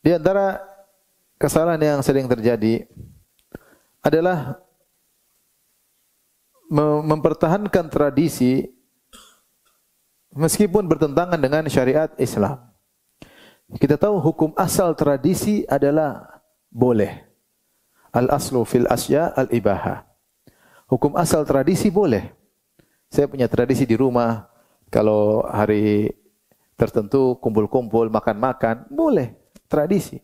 Di antara kesalahan yang sering terjadi adalah mempertahankan tradisi meskipun bertentangan dengan syariat Islam. Kita tahu hukum asal tradisi adalah boleh. Al-aslu fil asya al-ibaha. Hukum asal tradisi boleh. Saya punya tradisi di rumah, kalau hari tertentu kumpul-kumpul, makan-makan, boleh. Tradisi.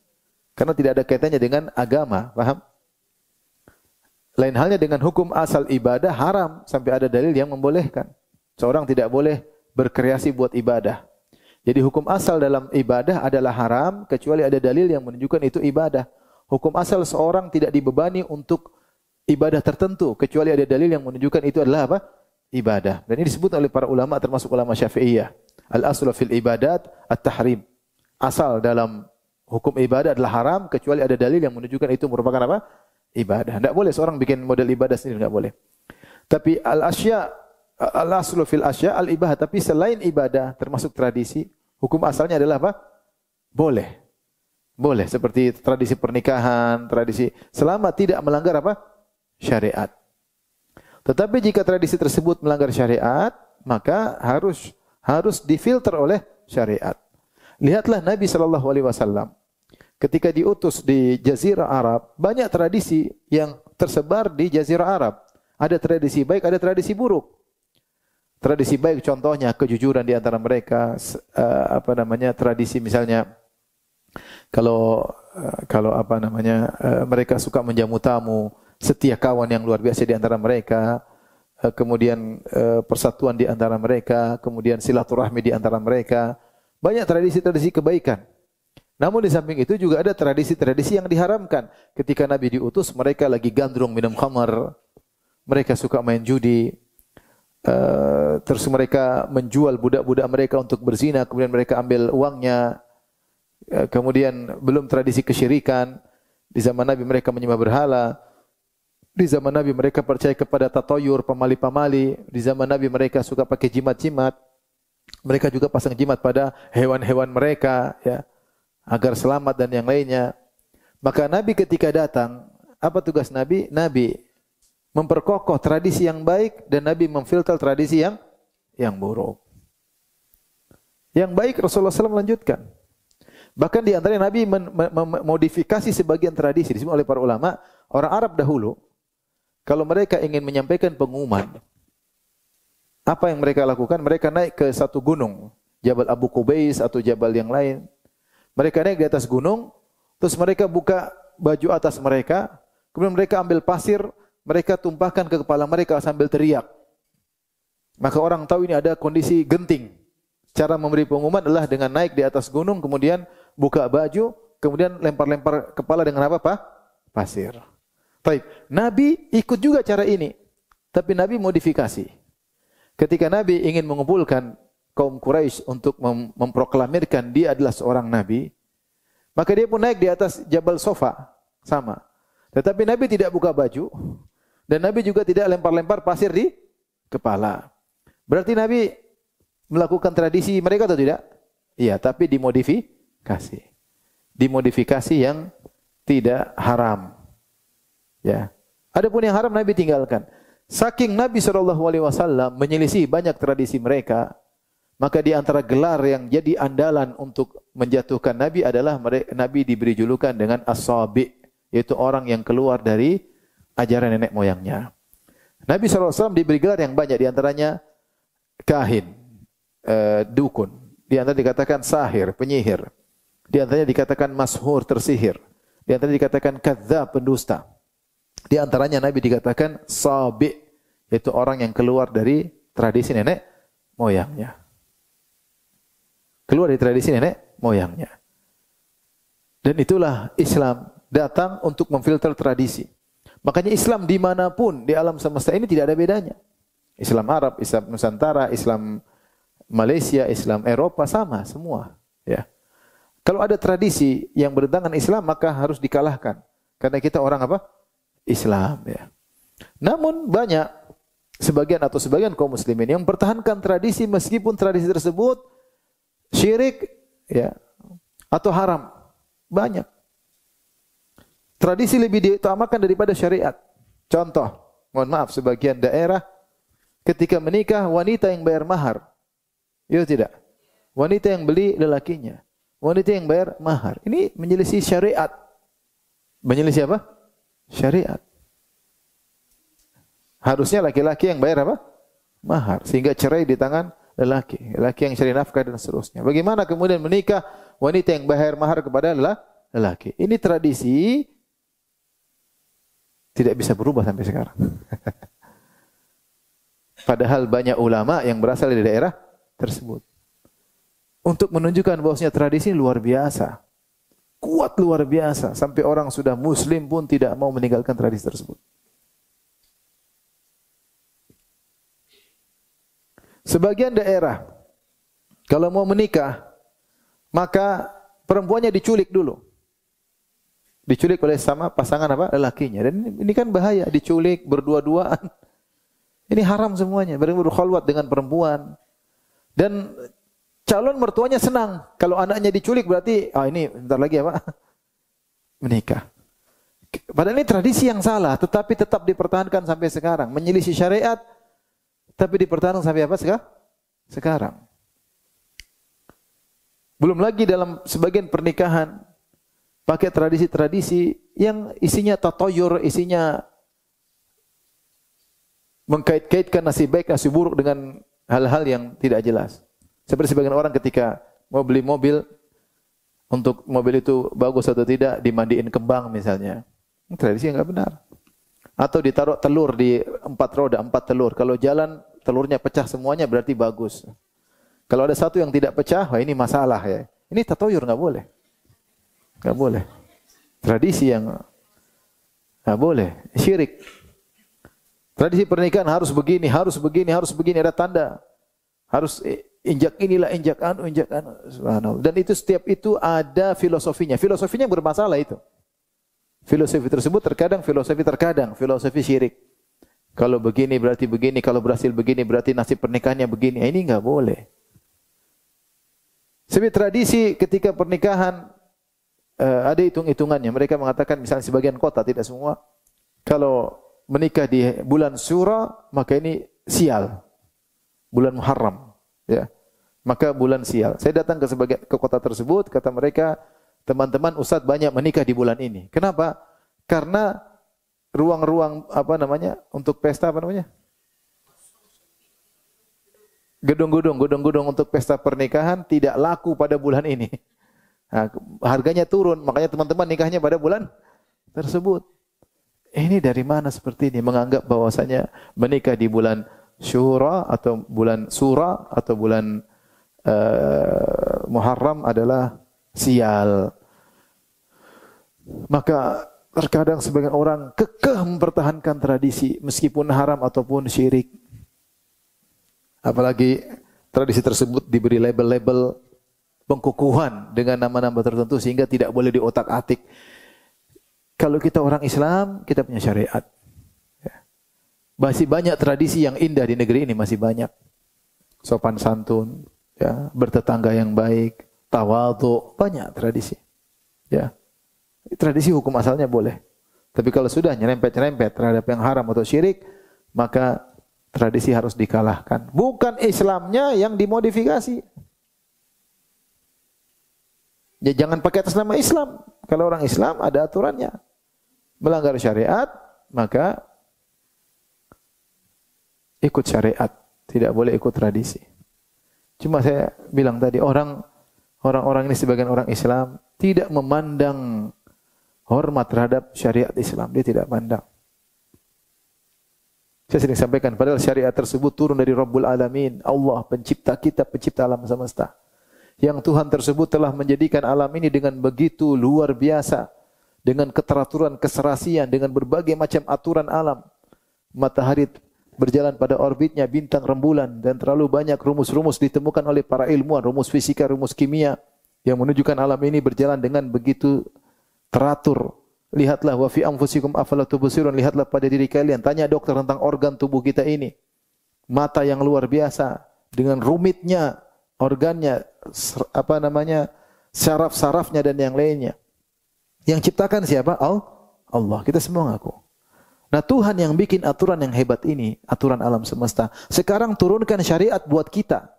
Karena tidak ada kaitannya dengan agama, paham? Lain halnya dengan hukum asal ibadah haram sampai ada dalil yang membolehkan. Seorang tidak boleh berkreasi buat ibadah. Jadi hukum asal dalam ibadah adalah haram kecuali ada dalil yang menunjukkan itu ibadah. Hukum asal seorang tidak dibebani untuk ibadah tertentu kecuali ada dalil yang menunjukkan itu adalah apa? Ibadah. Dan ini disebut oleh para ulama termasuk ulama Syafi'iyah. Al-aslu fil ibadat at-tahrim. Asal dalam hukum ibadah adalah haram kecuali ada dalil yang menunjukkan itu merupakan apa? Ibadah. Tidak boleh seorang bikin model ibadah sendiri, tidak boleh. Tapi al-aslu fil asya al-ibadah. Tapi selain ibadah termasuk tradisi, hukum asalnya adalah apa? Boleh. Boleh. Seperti tradisi pernikahan, tradisi selama tidak melanggar apa? Syariat. Tetapi jika tradisi tersebut melanggar syariat, maka harus difilter oleh syariat. Lihatlah Nabi SAW ketika diutus di Jazirah Arab, banyak tradisi yang tersebar di Jazirah Arab. Ada tradisi baik, ada tradisi buruk. Tradisi baik contohnya kejujuran di antara mereka, tradisi misalnya kalau mereka suka menjamu tamu, setia kawan yang luar biasa di antara mereka, kemudian persatuan di antara mereka, kemudian silaturahmi di antara mereka. Banyak tradisi-tradisi kebaikan. Namun di samping itu juga ada tradisi-tradisi yang diharamkan. Ketika Nabi diutus, mereka lagi gandrung minum khamar, mereka suka main judi, terus mereka menjual budak-budak mereka untuk berzina, kemudian mereka ambil uangnya, kemudian belum tradisi kesyirikan. Di zaman Nabi mereka menyembah berhala. Di zaman Nabi mereka percaya kepada tatoyur, pamali-pamali. Di zaman Nabi mereka suka pakai jimat-jimat. Mereka juga pasang jimat pada hewan-hewan mereka, ya, agar selamat dan yang lainnya. Maka Nabi ketika datang, apa tugas Nabi? Nabi memperkokoh tradisi yang baik dan Nabi memfilter tradisi yang buruk. Yang baik Rasulullah SAW melanjutkan. Bahkan di antaranya Nabi memodifikasi sebagian tradisi. Disebut oleh para ulama, orang Arab dahulu, kalau mereka ingin menyampaikan pengumuman, apa yang mereka lakukan? Mereka naik ke satu gunung, Jabal Abu Qubais atau Jabal yang lain. Mereka naik di atas gunung, terus mereka buka baju atas mereka, kemudian mereka ambil pasir, mereka tumpahkan ke kepala mereka sambil teriak. Maka orang tahu ini ada kondisi genting. Cara memberi pengumuman adalah dengan naik di atas gunung, kemudian buka baju, kemudian lempar-lempar kepala dengan apa, Pak? Pasir. Baik, Nabi ikut juga cara ini, tapi Nabi modifikasi. Ketika Nabi ingin mengumpulkan kaum Quraisy untuk memproklamirkan dia adalah seorang Nabi, maka dia pun naik di atas Jabal Sofa, sama. Tetapi Nabi tidak buka baju, dan Nabi juga tidak lempar-lempar pasir di kepala. Berarti Nabi melakukan tradisi mereka atau tidak? Iya, tapi dimodifikasi. Dimodifikasi yang tidak haram. Ya. Adapun yang haram Nabi tinggalkan. Saking Nabi SAW menyelisih banyak tradisi mereka, maka di antara gelar yang jadi andalan untuk menjatuhkan Nabi adalah Nabi diberi julukan dengan as-sabi, yaitu orang yang keluar dari ajaran nenek moyangnya. Nabi SAW diberi gelar yang banyak, di antaranya kahin, dukun, di antara dikatakan sahir, penyihir, di antaranya dikatakan mashur, tersihir, di antaranya dikatakan kadzdzab, pendusta. Di antaranya Nabi dikatakan sabi, yaitu orang yang keluar dari tradisi nenek moyangnya. Keluar dari tradisi nenek moyangnya. Dan itulah Islam datang untuk memfilter tradisi. Makanya Islam dimanapun di alam semesta ini tidak ada bedanya. Islam Arab, Islam Nusantara, Islam Malaysia, Islam Eropa sama semua. Ya. Kalau ada tradisi yang bertentangan Islam maka harus dikalahkan. Karena kita orang apa? Islam, ya. Namun banyak sebagian kaum muslimin yang mempertahankan tradisi meskipun tradisi tersebut syirik, ya, atau haram. Banyak. Tradisi lebih diutamakan daripada syariat. Contoh, mohon maaf, sebagian daerah ketika menikah wanita yang bayar mahar. Ya tidak? Wanita yang beli lelakinya. Wanita yang bayar mahar. Ini menyelisih syariat. Menyelisih apa? Syariat. Harusnya laki-laki yang bayar apa? Mahar. Sehingga cerai di tangan lelaki. Lelaki yang cari nafkah dan seterusnya. Bagaimana kemudian menikah wanita yang bayar mahar kepada lelaki? Ini tradisi tidak bisa berubah sampai sekarang. Padahal banyak ulama yang berasal dari daerah tersebut. Untuk menunjukkan bahwasanya tradisi luar biasa. Kuat luar biasa. Sampai orang sudah muslim pun tidak mau meninggalkan tradisi tersebut. Sebagian daerah, kalau mau menikah, maka perempuannya diculik dulu. Diculik oleh sama pasangan apa? Lelakinya. Dan ini kan bahaya, diculik berdua-duaan. Ini haram semuanya, berkhalwat dengan perempuan. Dan calon mertuanya senang. Kalau anaknya diculik berarti, ini bentar lagi apa? Menikah. Padahal ini tradisi yang salah, tetapi tetap dipertahankan sampai sekarang. Menyelisih syariat, tapi dipertahankan sampai apa sekarang. Belum lagi dalam sebagian pernikahan pakai tradisi-tradisi yang isinya tatoyur, isinya mengkait-kaitkan nasib baik, nasib buruk dengan hal-hal yang tidak jelas. Seperti sebagian orang ketika mau beli mobil, untuk mobil itu bagus atau tidak, dimandiin kembang misalnya. Tradisi yang enggak benar. Atau ditaruh telur di 4 roda, 4 telur. Kalau jalan telurnya pecah semuanya berarti bagus. Kalau ada satu yang tidak pecah, wah ini masalah ya. Ini tatoyur, enggak boleh. Enggak boleh. Tradisi yang enggak boleh, syirik. Tradisi pernikahan harus begini, harus begini, harus begini, ada tanda. Harus injak inilah, injak anu, subhanallah. Dan itu setiap itu ada filosofinya. Filosofinya bermasalah itu. Filosofi tersebut terkadang filosofi syirik. Kalau begini berarti begini, kalau berhasil begini berarti nasib pernikahannya begini. Ini enggak boleh. Seperti tradisi ketika pernikahan ada hitung-hitungannya. Mereka mengatakan misalnya sebagian kota, tidak semua. Kalau menikah di bulan Syura, maka ini sial. Bulan Muharram, ya. Maka bulan sial. Saya datang ke kota tersebut, kata mereka, teman-teman ustadz banyak menikah di bulan ini. Kenapa? Karena ruang-ruang untuk pesta gedung-gedung untuk pesta pernikahan tidak laku pada bulan ini. Nah, harganya turun, makanya teman-teman nikahnya pada bulan tersebut. Ini dari mana seperti ini? Menganggap bahwasanya menikah di bulan Syura atau bulan Sura atau bulan Muharram adalah sial. Maka terkadang sebagian orang kekeh mempertahankan tradisi meskipun haram ataupun syirik. Apalagi tradisi tersebut diberi label-label pengkukuhan dengan nama-nama tertentu sehingga tidak boleh diotak-atik. Kalau kita orang Islam, kita punya syariat. Masih banyak tradisi yang indah di negeri ini, masih banyak. Sopan santun, ya, bertetangga yang baik, tawadhu, banyak tradisi. Ya. Tradisi hukum asalnya boleh. Tapi kalau sudah nyerempet-nyerempet terhadap yang haram atau syirik, maka tradisi harus dikalahkan. Bukan Islamnya yang dimodifikasi. Ya, jangan pakai atas nama Islam. Kalau orang Islam ada aturannya. Melanggar syariat, maka ikut syariat, tidak boleh ikut tradisi. Cuma saya bilang tadi, orang-orang ini sebagian orang Islam tidak memandang hormat terhadap syariat Islam, dia tidak pandang. Saya sering sampaikan, padahal syariat tersebut turun dari Rabbul Alamin, Allah pencipta kita, pencipta alam semesta. Yang Tuhan tersebut telah menjadikan alam ini dengan begitu luar biasa, dengan keteraturan, keserasian, dengan berbagai macam aturan alam. Matahari berjalan pada orbitnya, bintang rembulan, dan terlalu banyak rumus-rumus ditemukan oleh para ilmuwan, rumus fisika, rumus kimia, yang menunjukkan alam ini berjalan dengan begitu teratur. Lihatlah, wa fi anfusikum afala tubsirun, lihatlah pada diri kalian. Tanya dokter tentang organ tubuh kita ini. Mata yang luar biasa, dengan rumitnya organnya, saraf-sarafnya dan yang lainnya. Yang ciptakan siapa? Allah. Kita semua ngaku. Nah, Tuhan yang bikin aturan yang hebat ini, aturan alam semesta, sekarang turunkan syariat buat kita.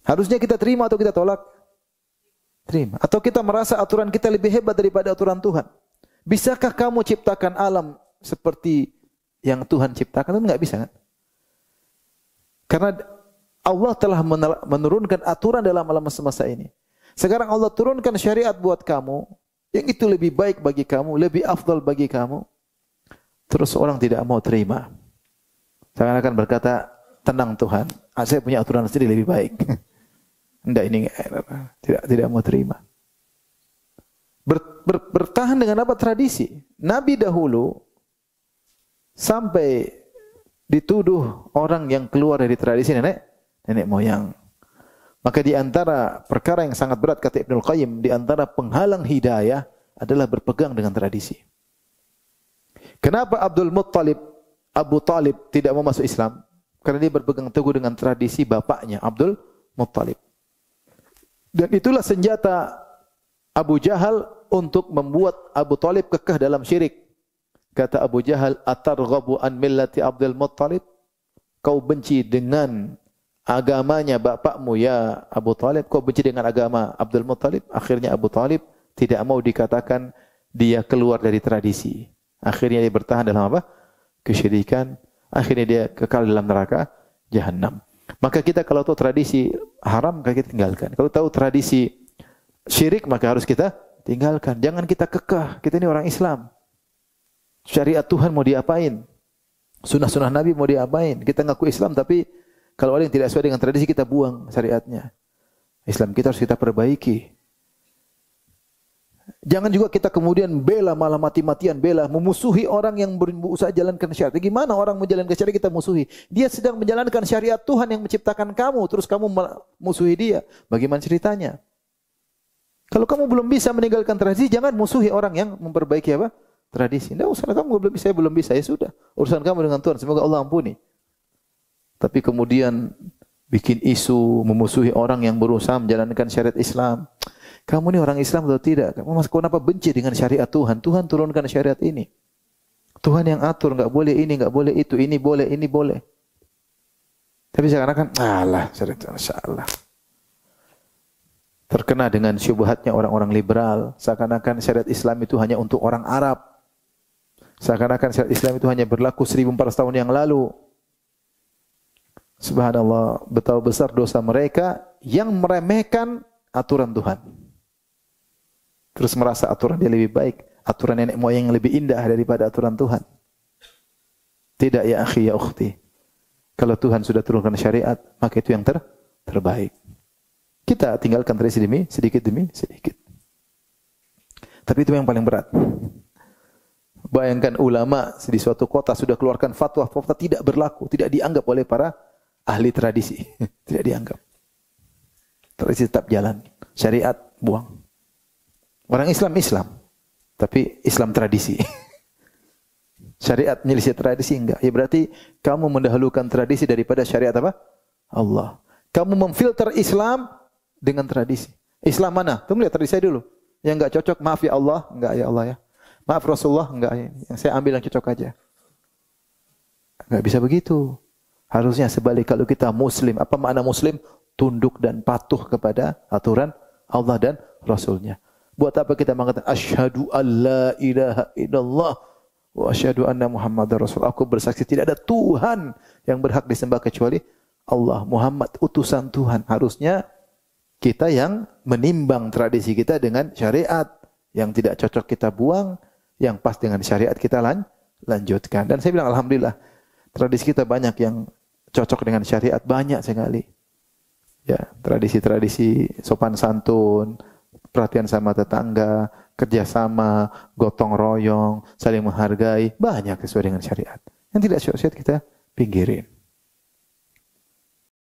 Harusnya kita terima atau kita tolak? Terima. Atau kita merasa aturan kita lebih hebat daripada aturan Tuhan? Bisakah kamu ciptakan alam seperti yang Tuhan ciptakan? Itu enggak bisa, kan? Karena Allah telah menurunkan aturan dalam alam semesta ini. Sekarang Allah turunkan syariat buat kamu, yang itu lebih baik bagi kamu, lebih afdal bagi kamu. Terus orang tidak mau terima. Seakan-akan berkata, tenang Tuhan, saya punya aturan sendiri lebih baik. Enggak, ini tidak mau terima. Bertahan dengan apa? Tradisi. Nabi dahulu sampai dituduh orang yang keluar dari tradisi nenek moyang. Maka di antara perkara yang sangat berat kata Ibnul Qayyim, di antara penghalang hidayah adalah berpegang dengan tradisi. Kenapa Abu Talib tidak mau masuk Islam? Karena dia berpegang teguh dengan tradisi bapaknya, Abdul Muttalib. Dan itulah senjata Abu Jahal untuk membuat Abu Talib kekeh dalam syirik. Kata Abu Jahal, "Atarghabu an millati Abdul Muttalib?" Kau benci dengan agamanya bapakmu ya Abu Talib, kau benci dengan agama Abdul Muttalib. Akhirnya Abu Talib tidak mau dikatakan dia keluar dari tradisi. Akhirnya dia bertahan dalam apa? Kesyirikan. Akhirnya dia kekal dalam neraka Jahannam. Maka kita kalau tahu tradisi haram, maka kita tinggalkan. Kalau tahu tradisi syirik, maka harus kita tinggalkan. Jangan kita kekeh. Kita ini orang Islam. Syariat Tuhan mau diapain? Sunnah-sunnah Nabi mau diapain? Kita ngaku Islam, tapi kalau ada yang tidak sesuai dengan tradisi, kita buang syariatnya. Islam kita harus kita perbaiki. Jangan juga kita kemudian bela, malah mati-matian bela, memusuhi orang yang berusaha jalankan syariat. Gimana orang menjalankan syariat kita musuhi? Dia sedang menjalankan syariat Tuhan yang menciptakan kamu, terus kamu musuhi dia. Bagaimana ceritanya? Kalau kamu belum bisa meninggalkan tradisi, jangan musuhi orang yang memperbaiki apa? Tradisi. Tidak usah, kamu belum bisa, belum bisa, ya sudah. Urusan kamu dengan Tuhan, semoga Allah ampuni. Tapi kemudian bikin isu, memusuhi orang yang berusaha menjalankan syariat Islam. Kamu ini orang Islam atau tidak? Kamu kenapa benci dengan syariat Tuhan? Tuhan turunkan syariat ini. Tuhan yang atur, enggak boleh ini, enggak boleh itu, ini boleh, ini boleh. Tapi seakan-akan, syariat Allah. Terkena dengan syubhatnya orang-orang liberal. Seakan-akan syariat Islam itu hanya untuk orang Arab. Seakan-akan syariat Islam itu hanya berlaku 1400 tahun yang lalu. Subhanallah, betapa besar dosa mereka yang meremehkan aturan Tuhan. Terus merasa aturan dia lebih baik, aturan nenek moyang yang lebih indah daripada aturan Tuhan. Tidak ya akhi ya ukhti. Kalau Tuhan sudah turunkan syariat, maka itu yang terbaik. Kita tinggalkan tradisi demi sedikit. Tapi itu yang paling berat. Bayangkan ulama di suatu kota sudah keluarkan fatwa tidak berlaku, tidak dianggap oleh para ahli tradisi. Tidak dianggap. Tradisi tetap jalan, syariat buang. Orang Islam, tapi Islam tradisi. Syariat menyelisih tradisi enggak. Ya berarti kamu mendahulukan tradisi daripada syariat apa? Allah. Kamu memfilter Islam dengan tradisi. Islam mana? Tunggu lihat tradisi saya dulu. Yang enggak cocok, maaf ya Allah, enggak ya Allah ya. Maaf Rasulullah, enggak ya. Yang saya ambil yang cocok aja. Enggak bisa begitu. Harusnya sebalik, kalau kita muslim, apa makna muslim? Tunduk dan patuh kepada aturan Allah dan Rasulnya. Buat apa kita mengatakan asyhadu alla ilaha illallah wa asyhadu anna Muhammadar Rasul. Aku bersaksi tidak ada Tuhan yang berhak disembah kecuali Allah. Muhammad utusan Tuhan. Harusnya kita yang menimbang tradisi kita dengan syariat. Yang tidak cocok kita buang, yang pas dengan syariat kita lanjutkan. Dan saya bilang alhamdulillah, tradisi kita banyak yang cocok dengan syariat, banyak sekali. Ya, tradisi-tradisi sopan santun, perhatian sama tetangga, kerjasama, gotong royong, saling menghargai, banyak sesuai dengan syariat. Yang tidak syariat kita pinggirin.